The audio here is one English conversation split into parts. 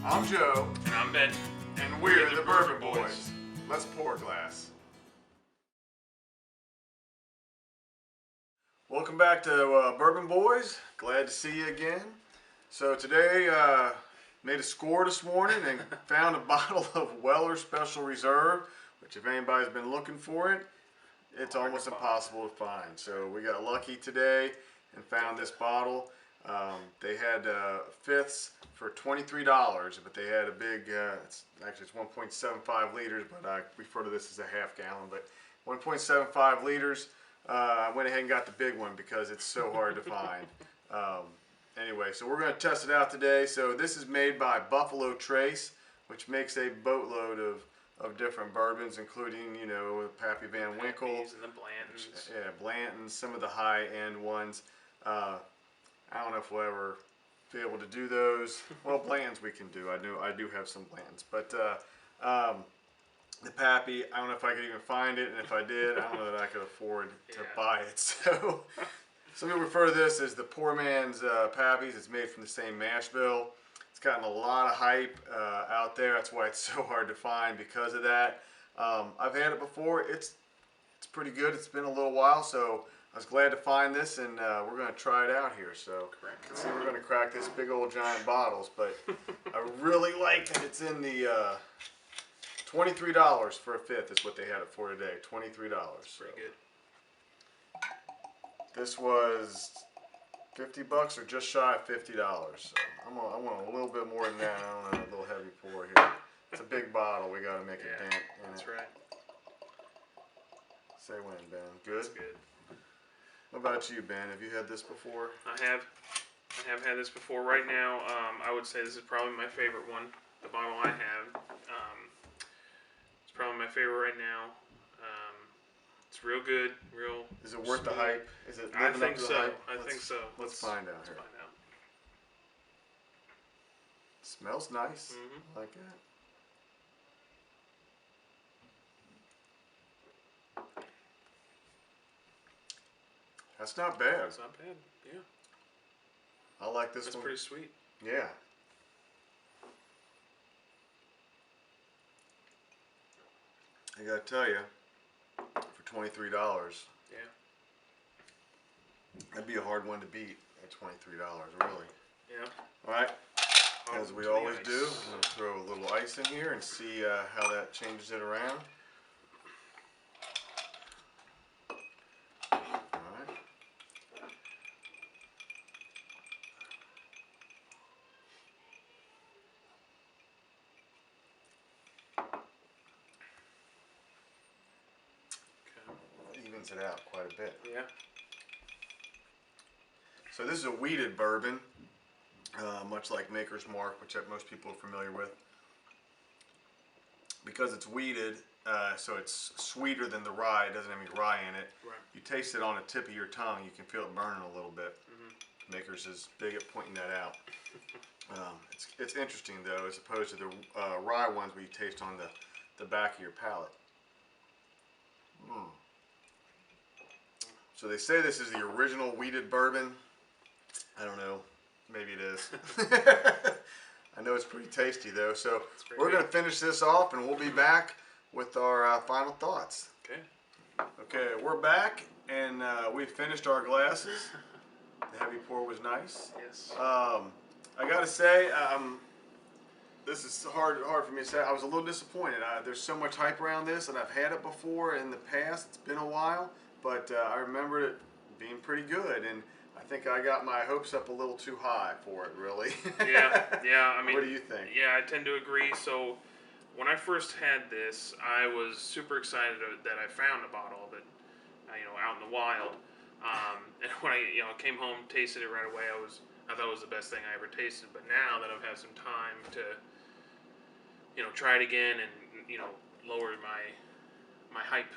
I'm Joe. And I'm Ben. And we're the Bourbon Boys. Let's pour a glass. Welcome back to Bourbon Boys. Glad to see you again. So today, made a score this morning and found a bottle of Weller Special Reserve, which if anybody's been looking for it, it's almost impossible to find. So we got lucky today and found this bottle. They had fifths for $23, but they had a big, it's 1.75 liters, but I refer to this as a half gallon, but 1.75 liters. I went ahead and got the big one because it's so hard to find. Anyway, so we're going to test it out today. So this is made by Buffalo Trace, which makes a boatload of different bourbons, including, you know, Pappy Van Winkle. And the Blantons. Yeah, Blanton's, some of the high-end ones. I don't know if we'll ever be able to do those. Well, Blanton's we can do. I do have some Blanton's, but the Pappy, I don't know if I could even find it, and if I did, I don't know that I could afford to buy it. So some people refer to this as the poor man's Pappy's. It's made from the same mash bill. It's gotten a lot of hype out there. That's why it's so hard to find because of that. I've had it before. It's pretty good. It's been a little while, so I was glad to find this, and we're going to try it out here. So let's see, we're going to crack this big old giant bottles, but I really like that it's in the $23 for a fifth is what they had it for today. $23. So Pretty good. this was $50 or just shy of $50. So I want a little bit more than that. I don't know, a little heavy pour here. It's a big bottle. We got to make a dent in That's it. right. Say when, Ben. Good? That's good. What about you, Ben? Have you had this before? I have had this before. Right now, I would say this is probably my favorite one. The bottle I have. It's probably my favorite right now. It's real good. Real. Is it worth the hype? Is it I living think up to the so. hype? I think so. Let's find out here. Find out. Smells nice. Mm-hmm. I like that. That's not bad. It's not bad. Yeah. I like this That's one. pretty sweet. Yeah. I gotta tell you, for $23, Yeah. that'd be a hard one to beat at $23, really. Yeah. All right. Oh, As we to the always ice. do, I'm gonna throw a little ice in here and see how that changes it around. All right. Okay. Evens it out quite a bit. Yeah. So this is a wheated bourbon, much like Maker's Mark, which most people are familiar with. Because it's wheated, so it's sweeter than the rye. It doesn't have any rye in it. Right. You taste it on the tip of your tongue. You can feel it burning a little bit. Mm-hmm. Maker's is big at pointing that out. It's interesting though, as opposed to the rye ones where you taste on the back of your palate. So they say this is the original wheated bourbon. I don't know. Maybe it is. I know it's pretty tasty though. So we're going to finish this off and we'll be back with our final thoughts. Okay. Okay, we're back and we finished our glasses. The heavy pour was nice. Yes. I gotta say, this is hard for me to say. I was a little disappointed. There's so much hype around this, and I've had it before in the past. It's been a while, but I remember it being pretty good, and I think I got my hopes up a little too high for it, really. Yeah. I mean, what do you think? Yeah, I tend to agree. So when I first had this, I was super excited that I found a bottle of it, out in the wild. And when I came home, tasted it right away, I thought it was the best thing I ever tasted. But now that I've had some time to, try it again and lower my hype,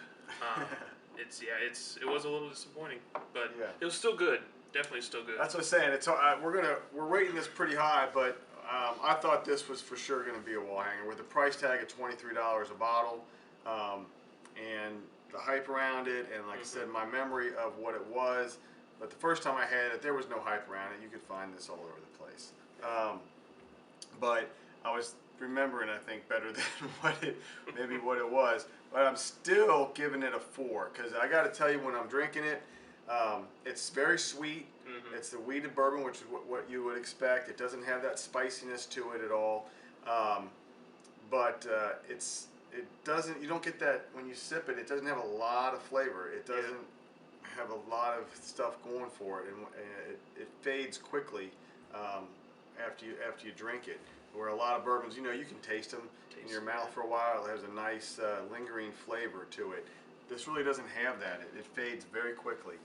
it was a little disappointing, but it was still good. Definitely still good. That's what I'm saying. It's we're rating this pretty high, but I thought this was for sure going to be a wall hanger with the price tag at $23 a bottle, and the hype around it, and like I said, my memory of what it was. But the first time I had it, there was no hype around it. You could find this all over the place. But I was remembering, I think, better than what it was. But I'm still giving it a 4 because I got to tell you, when I'm drinking it, it's very sweet. Mm-hmm. It's the wheated bourbon, which is what you would expect. It doesn't have that spiciness to it at all. But it doesn't. You don't get that when you sip it. It doesn't have a lot of flavor. It doesn't have a lot of stuff going for it, and it fades quickly after you drink it. Where a lot of bourbons, you can taste them in your mouth for a while. It has a nice lingering flavor to it. This really doesn't have that. It fades very quickly.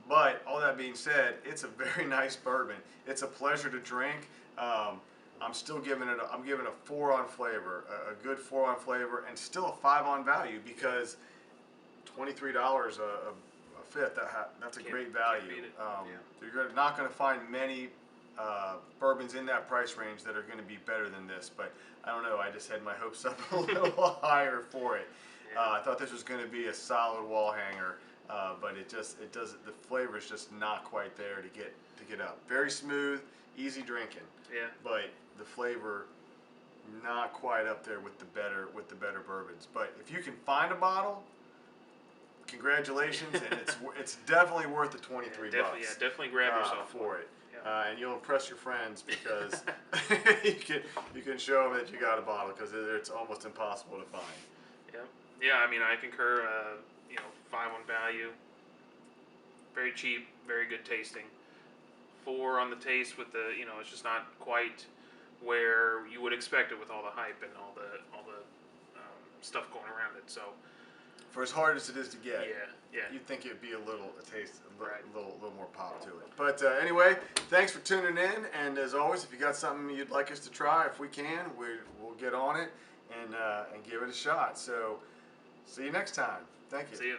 But all that being said, it's a very nice bourbon. It's a pleasure to drink. I'm still giving it. I'm giving a 4 on flavor, a good 4 on flavor, and still a 5 on value because $23 a fifth. That's a great value. You're not going to find many bourbons in that price range that are going to be better than this. But I don't know. I just had my hopes up a little higher for it. I thought this was going to be a solid wall hanger, but it doesn't. The flavor is just not quite there to get up. Very smooth, easy drinking. Yeah. But the flavor not quite up there with the better bourbons. But if you can find a bottle, congratulations, and it's definitely worth the 23 bucks. Yeah, definitely grab yourself for it. Yeah. And you'll impress your friends because you can show them that you got a bottle because it's almost impossible to find. Yeah. I mean, I concur. 5 on value. Very cheap, very good tasting. 4 on the taste with the, it's just not quite where you would expect it with all the hype and all the stuff going around it. So for as hard as it is to get, yeah, you'd think it'd be a Right. little more pop to it. But anyway, thanks for tuning in. And as always, if you got something you'd like us to try, if we can, we'll get on it and give it a shot. So see you next time. Thank you. See you.